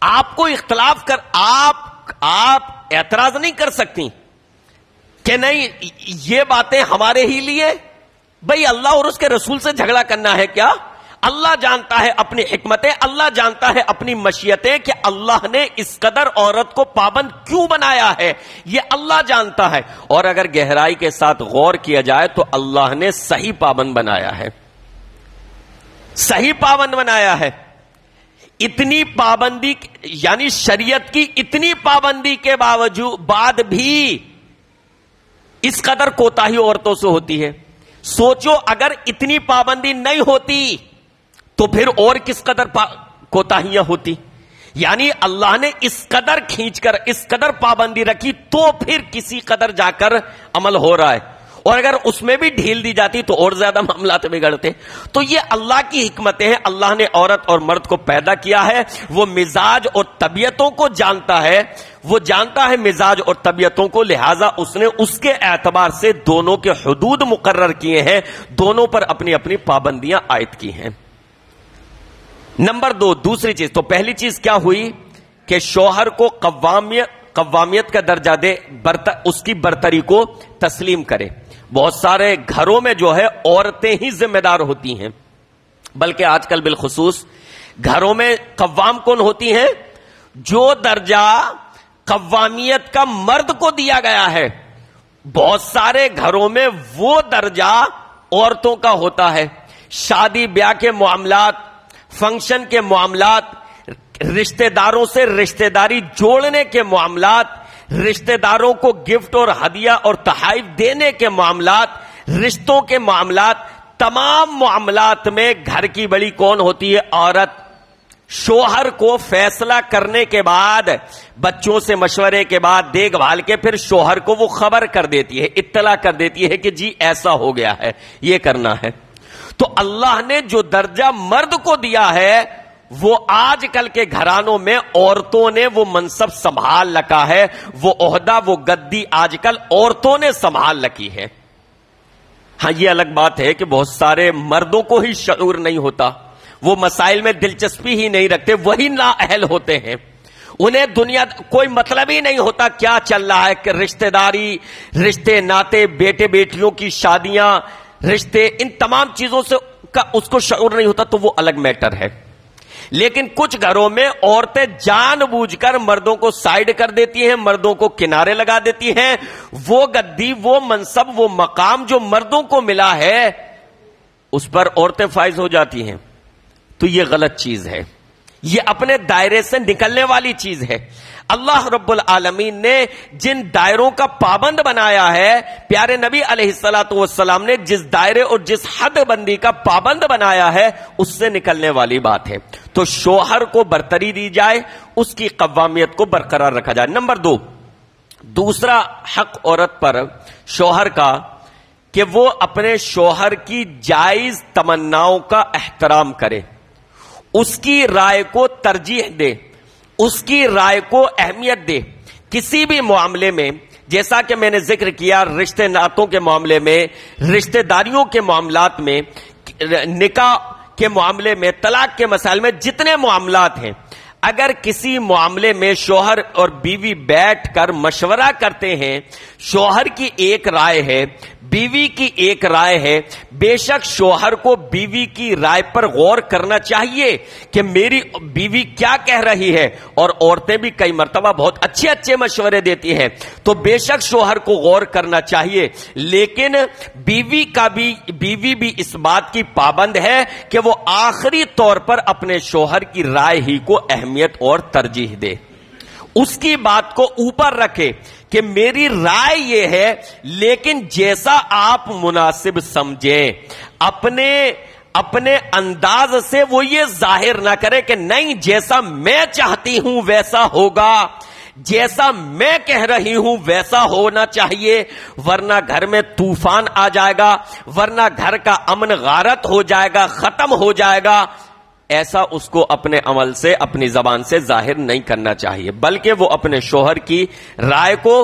[SPEAKER 1] آپ کو اختلاف کر آپ اعتراض نہیں کر سکتی کہ نہیں یہ باتیں ہمارے ہی لیے. بھئی اللہ اور اس کے رسول سے جھگڑا کرنا ہے کیا؟ اللہ جانتا ہے اپنی حکمتیں، اللہ جانتا ہے اپنی مشیتیں کہ اللہ نے اس قدر عورت کو پابند کیوں بنایا ہے، یہ اللہ جانتا ہے. اور اگر گہرائی کے ساتھ غور کیا جائے تو اللہ نے صحیح پابند بنایا ہے، صحیح پابند بنایا ہے. اتنی پابندی، یعنی شریعت کی اتنی پابندی کے بعد بھی اس قدر کوتاہی عورتوں سے ہوتی ہے. سوچو اگر اتنی پابندی نہیں ہوتی تو پھر اور کس قدر کوتاہیاں ہوتی. یعنی اللہ نے اس قدر کھینچ کر اس قدر پابندی رکھی تو پھر کسی قدر جا کر عمل ہو رہا ہے، اور اگر اس میں بھی ڈھیل دی جاتی تو اور زیادہ معاملات بگڑتے. تو یہ اللہ کی حکمتیں ہیں. اللہ نے عورت اور مرد کو پیدا کیا ہے، وہ مزاج اور طبیعتوں کو جانتا ہے، وہ جانتا ہے مزاج اور طبیعتوں کو، لہٰذا اس نے اس کے اعتبار سے دونوں کے حدود مقرر کیے ہیں، دونوں پر اپنی اپنی پابندیاں عائد کی ہیں. نمبر 2، دوسری چیز، تو پہلی چیز کیا ہوئی کہ شوہر کو قوامیت کا درجہ دے، اس کی برتری کو تسلیم کرے. بہت سارے گھروں میں جو ہے عورتیں ہی ذمہ دار ہوتی ہیں، بلکہ آج کل بالخصوص گھروں میں قوام کون ہوتی ہیں؟ جو درجہ قوامیت کا مرد کو دیا گیا ہے، بہت سارے گھروں میں وہ درجہ عورتوں کا ہوتا ہے۔ شادی بیاہ کے معاملات، فنکشن کے معاملات، رشتہ داروں سے رشتہ داری جوڑنے کے معاملات، رشتہ داروں کو گفٹ اور ہدیہ اور تحائف دینے کے معاملات، رشتوں کے معاملات، تمام معاملات میں گھر کی بڑی کون ہوتی ہے؟ عورت۔ شوہر کو فیصلہ کرنے کے بعد، بچوں سے مشورے کے بعد، دیکھ بھال کے پھر شوہر کو وہ خبر کر دیتی ہے، اطلاع کر دیتی ہے کہ جی ایسا ہو گیا ہے، یہ کرنا ہے۔ تو اللہ نے جو درجہ مرد کو دیا ہے وہ آج کل کے گھرانوں میں عورتوں نے وہ منصب سنبھال رکھا ہے، وہ عہدہ، وہ گدی آج کل عورتوں نے سنبھال رکھی ہے۔ ہاں یہ الگ بات ہے کہ بہت سارے مردوں کو ہی شعور نہیں ہوتا، وہ مسائل میں دلچسپی ہی نہیں رکھتے، وہی نااہل ہوتے ہیں، انہیں دنیا کوئی مطلب ہی نہیں ہوتا کیا چل رہا ہے، کہ رشتہ داری، رشتے ناتے، بیٹے بیٹیوں کی شادیاں، رشتے، ان تمام چیزوں سے کا اس کو شعور نہیں ہوتا، تو وہ الگ میٹر ہے۔ لیکن کچھ گھروں میں عورتیں جان بوجھ کر مردوں کو سائیڈ کر دیتی ہیں، مردوں کو کنارے لگا دیتی ہیں، وہ گدی، وہ منصب، وہ مقام جو مردوں کو ملا ہے اس پر عورتیں فائز ہو جاتی ہیں۔ تو یہ غلط چیز ہے، یہ اپنے دائرے سے نکلنے والی چیز ہے۔ اللہ رب العالمین نے جن دائروں کا پابند بنایا ہے، پیارے نبی علیہ الصلوۃ والسلام نے جس دائرے اور جس حد بندی کا پابند بنایا ہے، اس سے نکلنے والی بات ہے۔ تو شوہر کو برتری دی جائے، اس کی قوامیت کو برقرار رکھا جائے۔ نمبر 2، دوسرا حق عورت پر شوہر کا کہ وہ اپنے شوہر کی جائز تمناؤں کا احترام کرے، اس کی رائے کو ترجیح دے، اس کی رائے کو اہمیت دے۔ کسی بھی معاملے میں، جیسا کہ میں نے ذکر کیا، رشتے ناتوں کے معاملے میں، رشتہ داریوں کے معاملات میں، نکاح کے معاملے میں، طلاق کے مسائل میں، جتنے معاملات ہیں، اگر کسی معاملے میں شوہر اور بیوی بیٹھ کر مشورہ کرتے ہیں، شوہر کی ایک رائے ہے، بیوی کی ایک رائے ہے، بے شک شوہر کو بیوی کی رائے پر غور کرنا چاہیے کہ میری بیوی کیا کہہ رہی ہے، اور عورتیں بھی کئی مرتبہ بہت اچھے اچھے مشورے دیتی ہیں، تو بے شک شوہر کو غور کرنا چاہیے، لیکن بیوی بھی اس بات کی پابند ہے کہ وہ آخری طور پر اپنے شوہر کی رائے ہی کو اہمیت اور ترجیح دے، اس کی بات کو اوپر رکھے کہ میری رائے یہ ہے، لیکن جیسا آپ مناسب سمجھیں، اپنے انداز سے وہ یہ ظاہر نہ کرے کہ نہیں جیسا میں چاہتی ہوں ویسا ہوگا، جیسا میں کہہ رہی ہوں ویسا ہونا چاہیے، ورنہ گھر میں طوفان آ جائے گا، ورنہ گھر کا امن غارت ہو جائے گا، ختم ہو جائے گا۔ ایسا اس کو اپنے عمل سے، اپنی زبان سے ظاہر نہیں کرنا چاہیے، بلکہ وہ اپنے شوہر کی رائے کو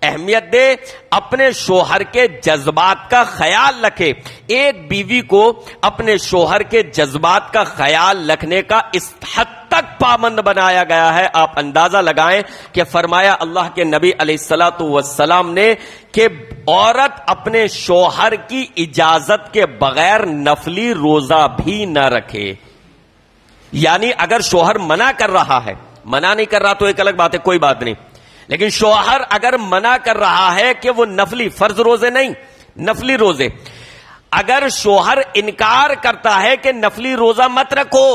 [SPEAKER 1] اہمیت دے، اپنے شوہر کے جذبات کا خیال رکھے۔ ایک بیوی کو اپنے شوہر کے جذبات کا خیال رکھنے کا اس حد تک پابند بنایا گیا ہے، آپ اندازہ لگائیں کہ فرمایا اللہ کے نبی علیہ الصلوۃ والسلام نے کہ عورت اپنے شوہر کی اجازت کے بغیر نفلی روزہ بھی نہ رکھے۔ یعنی اگر شوہر منع کر رہا ہے، منع نہیں کر رہا تو ایک الگ بات ہے، کوئی بات نہیں، لیکن شوہر اگر منع کر رہا ہے کہ وہ نفلی، فرض روزے نہیں، نفلی روزے، اگر شوہر انکار کرتا ہے کہ نفلی روزہ مت رکھو،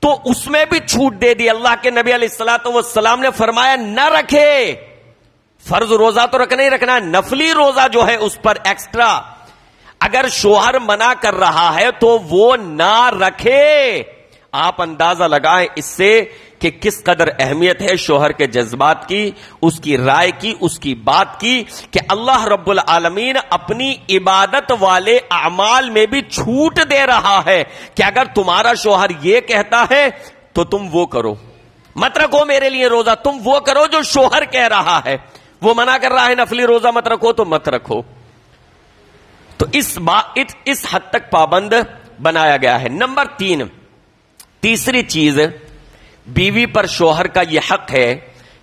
[SPEAKER 1] تو اس میں بھی چھوٹ دے دی۔ اللہ کے نبی علیہ الصلوۃ والسلام نے فرمایا نہ رکھے، فرض روزہ تو رکھنا ہی رکھنا ہے، نفلی روزہ جو ہے اس پر ایکسٹرا، اگر شوہر منع کر رہا ہے تو وہ نہ رکھے۔ آپ اندازہ لگائیں اس سے کہ کس قدر اہمیت ہے شوہر کے جذبات کی، اس کی رائے کی، اس کی بات کی، کہ اللہ رب العالمین اپنی عبادت والے اعمال میں بھی چھوٹ دے رہا ہے کہ اگر تمہارا شوہر یہ کہتا ہے تو تم وہ کرو، مت رکھو میرے لیے روزہ، تم وہ کرو جو شوہر کہہ رہا ہے، وہ منع کر رہا ہے نفلی روزہ مت رکھو تو مت رکھو۔ تو اس حد تک پابند بنایا گیا ہے۔ نمبر 3، تیسری چیز، بیوی پر شوہر کا یہ حق ہے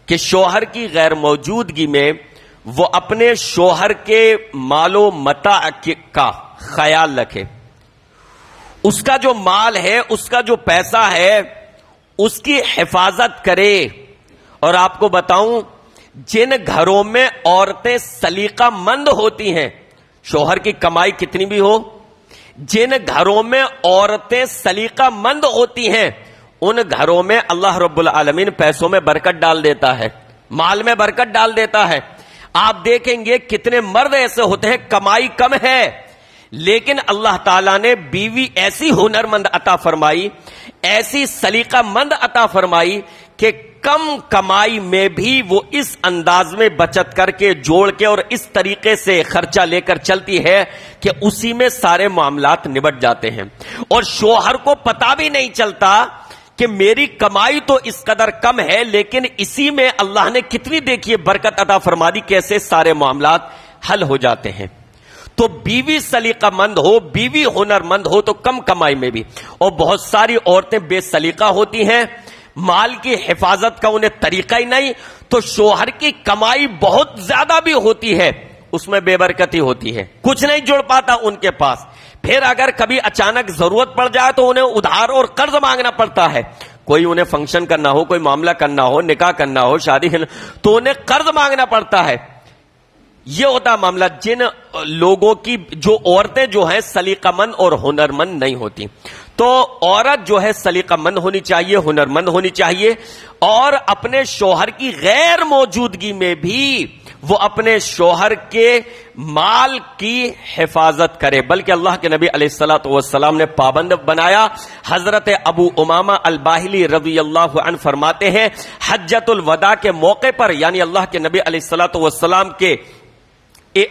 [SPEAKER 1] کہ شوہر کی غیر موجودگی میں وہ اپنے شوہر کے مال و متاع کا خیال رکھے، اس کا جو مال ہے، اس کا جو پیسہ ہے، اس کی حفاظت کرے۔ اور آپ کو بتاؤں، جن گھروں میں عورتیں سلیقہ مند ہوتی ہیں، شوہر کی کمائی کتنی بھی ہو، جن گھروں میں عورتیں سلیقہ مند ہوتی ہیں، ان گھروں میں اللہ رب العالمین پیسوں میں برکت ڈال دیتا ہے، مال میں برکت ڈال دیتا ہے۔ آپ دیکھیں گے کتنے مرد ایسے ہوتے ہیں کمائی کم ہے، لیکن اللہ تعالیٰ نے بیوی ایسی ہنرمند عطا فرمائی، ایسی سلیقہ مند عطا فرمائی کہ کم کمائی میں بھی وہ اس انداز میں بچت کر کے، جوڑ کے اور اس طریقے سے خرچہ لے کر چلتی ہے کہ اسی میں سارے معاملات نبٹ جاتے ہیں، اور شوہر کو پتہ بھی نہیں چلتا کہ میری کمائی تو اس قدر کم ہے، لیکن اسی میں اللہ نے کتنی دیکھیے برکت عطا فرما دی، کیسے سارے معاملات حل ہو جاتے ہیں۔ تو بیوی سلیقہ مند ہو، بیوی ہنر مند ہو تو کم کمائی میں بھی، اور بہت ساری عورتیں بے سلیقہ ہوتی ہیں، مال کی حفاظت کا انہیں طریقہ ہی نہیں، تو شوہر کی کمائی بہت زیادہ بھی ہوتی ہے، اس میں بے برکتی ہوتی ہے، کچھ نہیں جڑ پاتا ان کے پاس۔ پھر اگر کبھی اچانک ضرورت پڑ جائے تو انہیں ادھار اور قرض مانگنا پڑتا ہے، کوئی انہیں فنکشن کرنا ہو، کوئی معاملہ کرنا ہو، نکاح کرنا ہو، شادی کرنا، تو انہیں قرض مانگنا پڑتا ہے۔ یہ ہوتا معاملہ جن لوگوں کی، جو عورتیں جو ہیں سلیقہ مند اور ہنرمند نہیں ہوتی۔ تو عورت جو ہے سلیقہ مند ہونی چاہیے، ہنرمند ہونی چاہیے، اور اپنے شوہر کی غیر موجودگی میں بھی وہ اپنے شوہر کے مال کی حفاظت کرے، بلکہ اللہ کے نبی علیہ الصلوۃ والسلام نے پابند بنایا۔ حضرت ابو امامہ الباہلی رضی اللہ عنہ فرماتے ہیں، حجۃ الوداع کے موقع پر، یعنی اللہ کے نبی علیہ الصلوۃ والسلام کے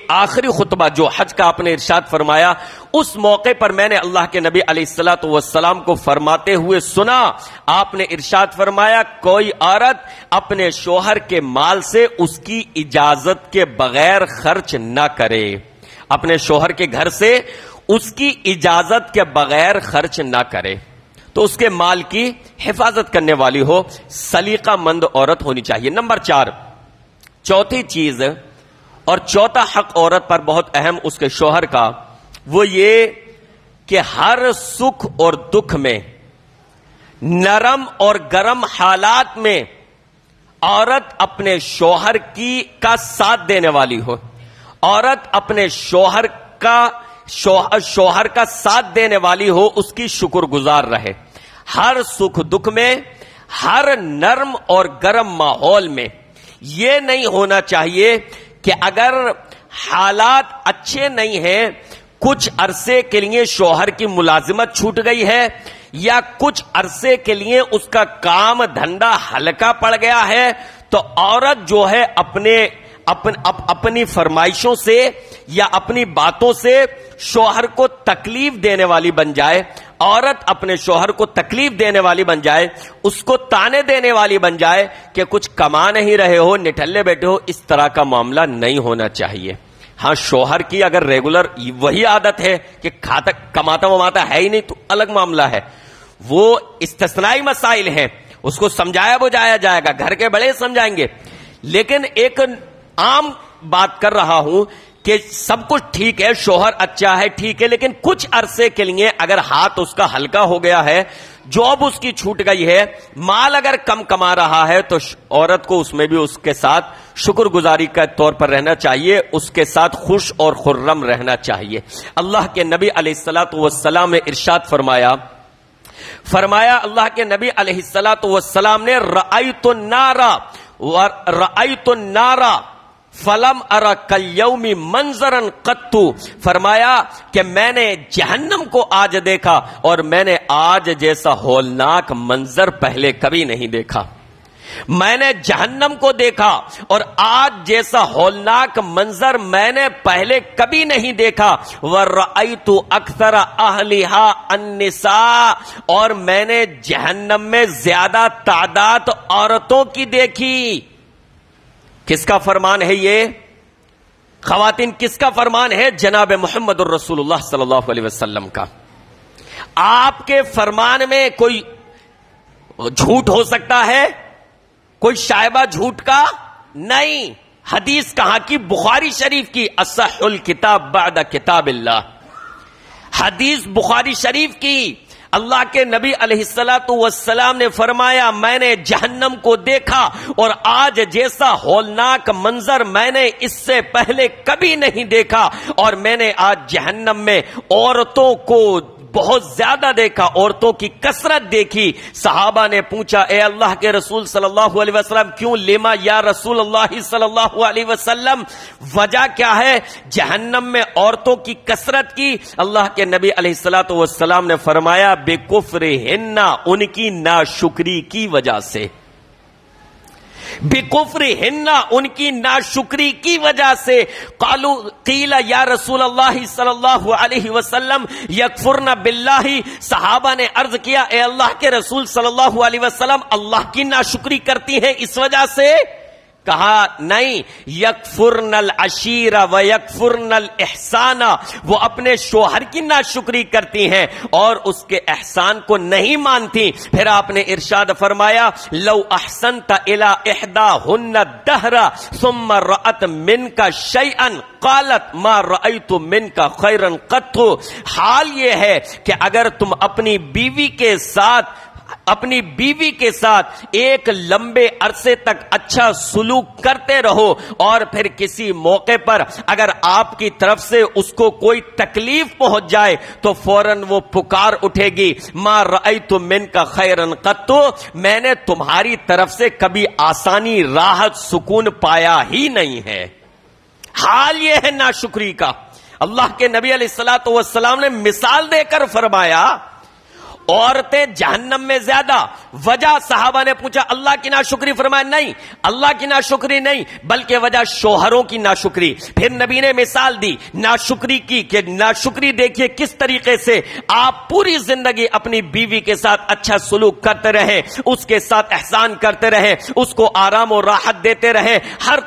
[SPEAKER 1] آخری خطبہ جو حج کا آپ نے ارشاد فرمایا، اس موقع پر میں نے اللہ کے نبی علیہ الصلوۃ والسلام کو فرماتے ہوئے سنا، آپ نے ارشاد فرمایا کوئی عورت اپنے شوہر کے مال سے اس کی اجازت کے بغیر خرچ نہ کرے، اپنے شوہر کے گھر سے اس کی اجازت کے بغیر خرچ نہ کرے، تو اس کے مال کی حفاظت کرنے والی ہو، سلیقہ مند عورت ہونی چاہیے۔ نمبر 4، چوتھی چیز اور چوتھا حق عورت پر بہت اہم اس کے شوہر کا، وہ یہ کہ ہر سکھ اور دکھ میں، نرم اور گرم حالات میں عورت اپنے شوہر کا ساتھ دینے والی ہو، عورت اپنے شوہر کا ساتھ دینے والی ہو، اس کی شکر گزار رہے، ہر سکھ دکھ میں، ہر نرم اور گرم ماحول میں۔ یہ نہیں ہونا چاہیے کہ اگر حالات اچھے نہیں ہیں، کچھ عرصے کے لیے شوہر کی ملازمت چھوٹ گئی ہے، یا کچھ عرصے کے لیے اس کا کام دھندا ہلکا پڑ گیا ہے، تو عورت جو ہے اپنی فرمائشوں سے یا اپنی باتوں سے شوہر کو تکلیف دینے والی بن جائے، عورت اپنے شوہر کو تکلیف دینے والی بن جائے، اس کو تانے دینے والی بن جائے کہ کچھ کما نہیں رہے ہو، نٹھلے بیٹھے ہو، اس طرح کا معاملہ نہیں ہونا چاہیے۔ ہاں، شوہر کی اگر ریگولر وہی عادت ہے کہ کماتا وماتا ہے ہی نہیں تو الگ معاملہ ہے، وہ استثنائی مسائل ہیں، اس کو سمجھایا بجھایا جائے گا، گھر کے بڑے سمجھائیں گے، لیکن ایک عام بات کر رہا ہوں کہ سب کچھ ٹھیک ہے، شوہر اچھا ہے، ٹھیک ہے، لیکن کچھ عرصے کے لیے اگر ہاتھ اس کا ہلکا ہو گیا ہے، جاب اس کی چھوٹ گئی ہے، مال اگر کم کما رہا ہے، تو عورت کو اس میں بھی اس کے ساتھ شکر گزاری کے طور پر رہنا چاہیے، اس کے ساتھ خوش اور خرم رہنا چاہیے۔ اللہ کے نبی علیہ الصلوۃ والسلام نے ارشاد فرمایا اللہ کے نبی علیہ الصلوۃ والسلام نے رأیت النار فلم ارى كاليوم منظرا قط، فرمایا کہ میں نے جہنم کو آج دیکھا اور میں نے آج جیسا ہولناک منظر پہلے کبھی نہیں دیکھا، میں نے جہنم کو دیکھا اور آج جیسا ہولناک منظر میں نے پہلے کبھی نہیں دیکھا، وَرَأَيْتُ أَكْثَرَ أَهْلِهَا النِّسَاء، اور میں نے جہنم میں زیادہ تعداد عورتوں کی دیکھی۔ کس کا فرمان ہے یہ خواتین؟ کس کا فرمان ہے؟ جناب محمد الرسول اللہ صلی اللہ علیہ وسلم کا۔ آپ کے فرمان میں کوئی جھوٹ ہو سکتا ہے؟ کوئی شائبہ جھوٹ کا نہیں۔ حدیث کہاں کی؟ بخاری شریف کی، اصح الکتاب بعد کتاب اللہ، حدیث بخاری شریف کی، اللہ کے نبی علیہ الصلوۃ والسلام نے فرمایا میں نے جہنم کو دیکھا اور آج جیسا ہولناک منظر میں نے اس سے پہلے کبھی نہیں دیکھا، اور میں نے آج جہنم میں عورتوں کو بہت زیادہ دیکھا، عورتوں کی کثرت دیکھی۔ صحابہ نے پوچھا اے اللہ کے رسول صلی اللہ علیہ وسلم کیوں؟ لما یا رسول اللہ صلی اللہ علیہ وسلم، وجہ کیا ہے جہنم میں عورتوں کی کثرت کی؟ اللہ کے نبی علیہ الصلوۃ والسلام نے فرمایا بکفرہن، ان کی ناشکری کی وجہ سے، بکفرہن، ان کی ناشکری کی وجہ سے۔ قیل یا رسول اللہ صلی اللہ علیہ وسلم یکفرن باللہ، صحابہ نے عرض کیا اے اللہ کے رسول صلی اللہ علیہ وسلم اللہ کی ناشکری کرتی ہیں اس وجہ سے؟ کہا نہیں، یکفرن العشیر و یکفرن الاحسان، وہ اپنے شوہر کی ناشکری کرتی ہیں اور اس کے احسان کو نہیں مانتی۔ پھر آپ نے ارشاد فرمایا لو احسنت الی احداہن الدہر ثم رأت منک شیئا قالت ما رأیت منک خیرا قط، حال یہ ہے کہ اگر تم اپنی بیوی کے ساتھ ایک لمبے عرصے تک اچھا سلوک کرتے رہو اور پھر کسی موقع پر اگر آپ کی طرف سے اس کو کوئی تکلیف پہنچ جائے تو فوراً وہ پکار اٹھے گی ما رأیت منک خیرا قط، میں نے تمہاری طرف سے کبھی آسانی، راحت، سکون پایا ہی نہیں ہے۔ حال یہ ہے ناشکری کا۔ اللہ کے نبی علیہ الصلوۃ والسلام نے مثال دے کر فرمایا عورتیں جہنم میں زیادہ، وجہ صحابہ نے پوچھا اللہ کی ناشکری؟ فرمایا نہیں، اللہ کی ناشکری نہیں بلکہ وجہ شوہروں کی ناشکری۔ پھر نبی نے مثال دی ناشکری کی کہ ناشکری دیکھیے کس طریقے سے آپ پوری زندگی اپنی بیوی کے ساتھ اچھا سلوک کرتے رہے، اس کے ساتھ احسان کرتے رہے، اس کو آرام و راحت دیتے رہے، ہر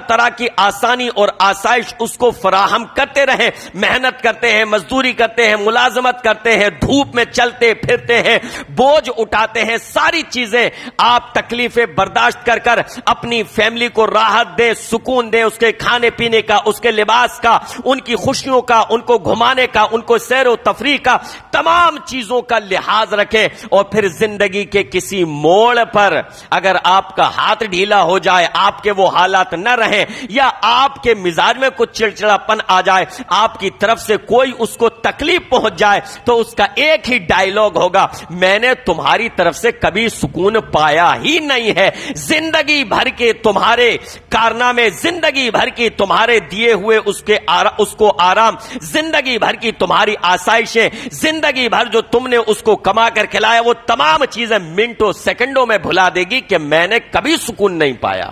[SPEAKER 1] طرح کی آسانی اور آسائش اس کو فراہم کرتے رہے، محنت کرتے ہیں، مزدوری کرتے ہیں، ملازمت کرتے ہیں، دھوپ میں چلتے پھرتے ہیں، بوجھ اٹھاتے ہیں، ساری چیزیں آپ تکلیفیں برداشت کر کر اپنی فیملی کو راحت دیں، سکون دیں، اس کے کھانے پینے کا، اس کے لباس کا، ان کی خوشیوں کا، ان کو گھمانے کا، ان کو سیر و تفریح کا، تمام چیزوں کا لحاظ رکھیں، اور پھر زندگی کے کسی موڑ پر اگر آپ کا ہاتھ ڈھیلا ہو جائے، آپ کے وہ حالات نہ رہیں یا آپ کے مزاج میں کچھ چڑچڑاپن آ جائے، آپ کی طرف سے کوئی اس کو تکلیف پہنچ جائے تو اس کا ایک ہی ڈائیلاگ ہوگا میں نے تمہاری طرف سے کبھی سکون پایا ہی نہیں ہے، زندگی بھر کے تمہارے کارنامے، زندگی بھر کی تمہارے دیے ہوئے اس کو آرام، زندگی بھر کی تمہاری آسائشیں، زندگی بھر جو تم نے اس کو کما کر کھلایا، وہ تمام چیزیں منٹوں سیکنڈوں میں بھلا دے گی کہ میں نے کبھی سکون نہیں پایا۔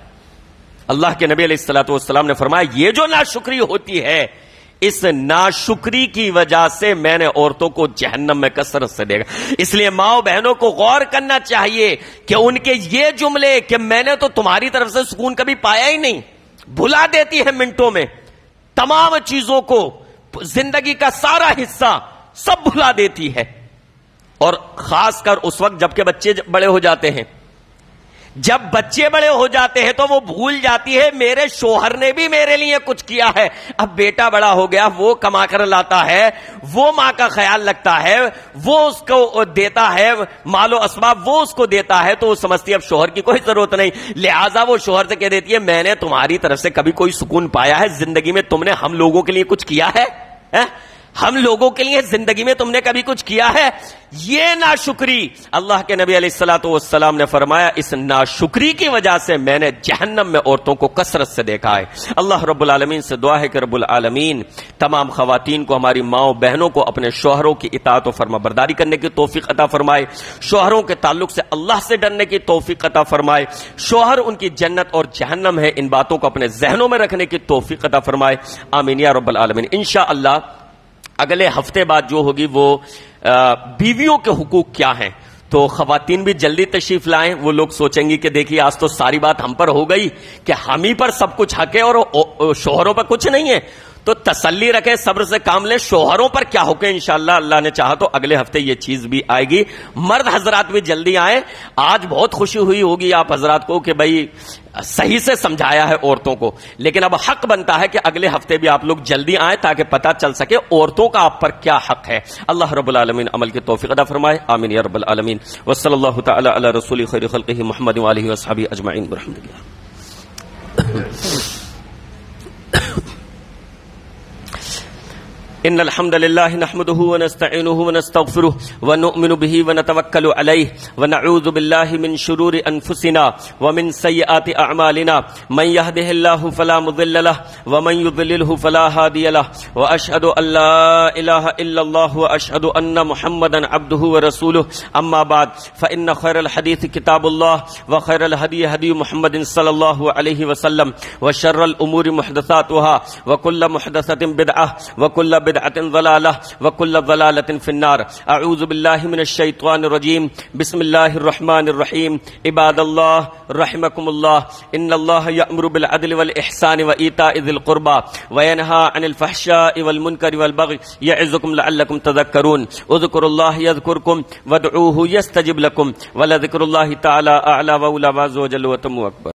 [SPEAKER 1] اللہ کے نبی علیہ الصلوۃ والسلام نے فرمایا یہ جو ناشکری ہوتی ہے، اس ناشکری کی وجہ سے میں نے عورتوں کو جہنم میں کثرت سے دیکھا۔ اس لیے ماؤں بہنوں کو غور کرنا چاہیے کہ ان کے یہ جملے کہ میں نے تو تمہاری طرف سے سکون کبھی پایا ہی نہیں، بھلا دیتی ہے منٹوں میں، تمام چیزوں کو، زندگی کا سارا حصہ سب بھلا دیتی ہے، اور خاص کر اس وقت جب کہ بچے بڑے ہو جاتے ہیں۔ جب بچے بڑے ہو جاتے ہیں تو وہ بھول جاتی ہے میرے شوہر نے بھی میرے لیے کچھ کیا ہے۔ اب بیٹا بڑا ہو گیا، وہ کما کر لاتا ہے، وہ ماں کا خیال رکھتا ہے، وہ اس کو دیتا ہے مال و اسباب، وہ اس کو دیتا ہے، تو وہ سمجھتی ہے اب شوہر کی کوئی ضرورت نہیں، لہٰذا وہ شوہر سے کہہ دیتی ہے میں نے تمہاری طرف سے کبھی کوئی سکون پایا ہے زندگی میں؟ تم نے ہم لوگوں کے لیے کچھ کیا ہے؟ ہم لوگوں کے لیے زندگی میں تم نے کبھی کچھ کیا ہے؟ یہ ناشکری، اللہ کے نبی علیہ الصلوۃ والسلام نے فرمایا اس ناشکری کی وجہ سے میں نے جہنم میں عورتوں کو کثرت سے دیکھا ہے۔ اللہ رب العالمین سے دعا ہے کہ رب العالمین تمام خواتین کو، ہماری ماؤں بہنوں کو اپنے شوہروں کی اطاعت و فرما برداری کرنے کی توفیق عطا فرمائے، شوہروں کے تعلق سے اللہ سے ڈرنے کی توفیق عطا فرمائے، شوہر ان کی جنت اور جہنم ہے ان باتوں کو اپنے ذہنوں میں رکھنے کی توفیق عطا فرمائے، آمین یا رب العالمین۔ انشاءاللہ اگلے ہفتے بعد جو ہوگی وہ بیویوں کے حقوق کیا ہیں، تو خواتین بھی جلدی تشریف لائیں۔ وہ لوگ سوچیں گی کہ دیکھیے آج تو ساری بات ہم پر ہو گئی کہ ہم ہی پر سب کچھ حق ہے اور شوہروں پر کچھ نہیں ہے، تو تسلی رکھیں، صبر سے کام لیں۔ شوہروں پر کیا حکم انشاءاللہ اللہ نے چاہا تو اگلے ہفتے یہ چیز بھی آئے گی۔ مرد حضرات بھی جلدی آئیں۔ آج بہت خوشی ہوئی ہوگی آپ حضرات کو کہ بھائی صحیح سے سمجھایا ہے عورتوں کو، لیکن اب حق بنتا ہے کہ اگلے ہفتے بھی آپ لوگ جلدی آئیں تاکہ پتہ چل سکے عورتوں کا آپ پر کیا حق ہے۔ اللہ رب العالمین عمل کی توفیق عطا فرمائے، آمین یا رب العالمین۔ وصلی اللہ تعالی علی رسول خیر خلقہ محمد وآلہ وصحبہ اجمعین برحمتہ اللہ۔ ان الحمد لله نحمده ونستعينه ونستغفره ونؤمن به ونتوكل عليه ونعوذ بالله من شرور انفسنا ومن سيئات اعمالنا من يهده الله فلا مضل له ومن يضلله فلا هادي له واشهد ان لا اله الا الله واشهد ان محمدا عبده ورسوله اما بعد فان خير الحديث كتاب الله وخير الهدي هدي محمد صلى الله عليه وسلم وشر الامور محدثاتها وكل محدثة بدعة وكل بدعة ضلالة وكل ضلالة في النار۔ اعوذ بالله من الشيطان الرجيم، بسم الله الرحمن الرحيم۔ عباد الله رحمكم الله، ان الله يأمر بالعدل والإحسان وإيتاء ذي القربى وينهى عن الفحشاء والمنكر والبغي يعظكم لعلكم تذكرون۔ اذكروا الله يذكركم وادعوه يستجب لكم ولذكر الله تعالى أعلى وأولى وعز وجل وتم أكبر۔